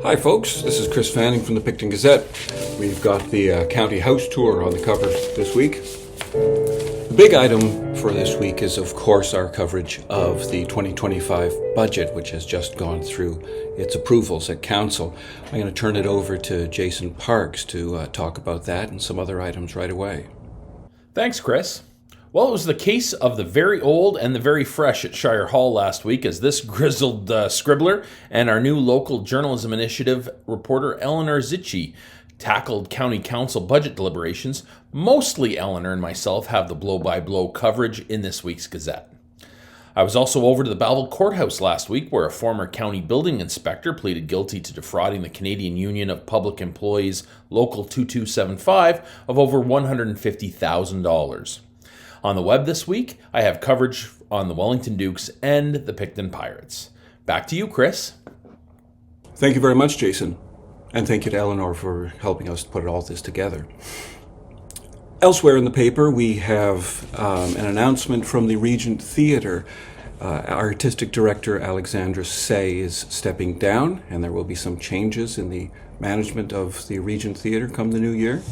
Hi folks, this is Chris Fanning from the Picton Gazette. We've got the county house tour on the cover this week. The big item for this week is of course our coverage of the 2025 budget, which has just gone through its approvals at council. I'm going to turn it over to Jason Parks to talk about that and some other items right away. Thanks, Chris. Well, it was the case of the very old and the very fresh at Shire Hall last week as this grizzled scribbler and our new local journalism initiative reporter Eleanor Zicci tackled county council budget deliberations. Mostly Eleanor and myself have the blow-by-blow coverage in this week's Gazette. I was also over to the Belleville Courthouse last week where a former county building inspector pleaded guilty to defrauding the Canadian Union of Public Employees Local 2275 of over $150,000. On the web this week, I have coverage on the Wellington Dukes and the Picton Pirates. Back to you, Chris. Thank you very much, Jason. And thank you to Eleanor for helping us put all this together. Elsewhere in the paper, we have an announcement from the Regent Theatre. Artistic director Alexandra Say is stepping down, and there will be some changes in the management of the Regent Theatre come the new year.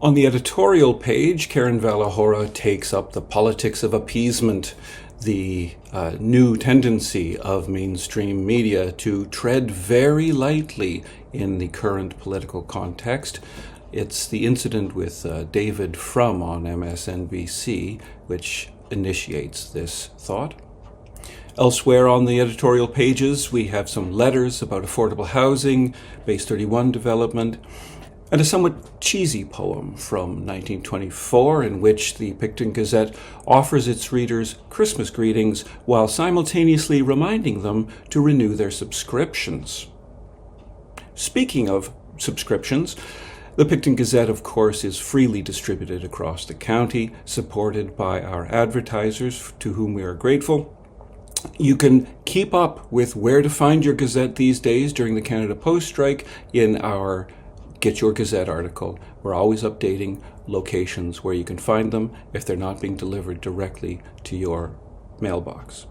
On the editorial page, Karen Valahora takes up the politics of appeasement, the new tendency of mainstream media to tread very lightly in the current political context. It's the incident with David Frum on MSNBC which initiates this thought. Elsewhere on the editorial pages, we have some letters about affordable housing, Base 31 development, and a somewhat cheesy poem from 1924 in which the Picton Gazette offers its readers Christmas greetings while simultaneously reminding them to renew their subscriptions. Speaking of subscriptions, the Picton Gazette, of course, is freely distributed across the county, supported by our advertisers, to whom we are grateful. You can keep up with where to find your Gazette these days during the Canada Post strike in our Get Your Gazette article. We're always updating locations where you can find them if they're not being delivered directly to your mailbox.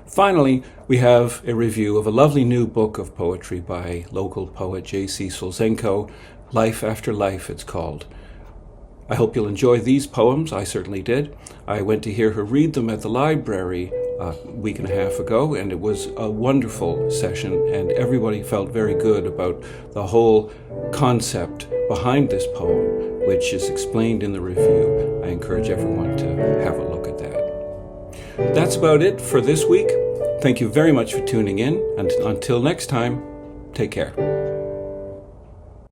Finally, we have a review of a lovely new book of poetry by local poet J.C. Solzenko, Life After Life it's called. I hope you'll enjoy these poems. I certainly did. I went to hear her read them at the library a week and a half ago, and it was a wonderful session, and everybody felt very good about the whole concept behind this poem, which is explained in the review. I encourage everyone to have a look at that. That's about it for this week. Thank you very much for tuning in, and until next time, take care.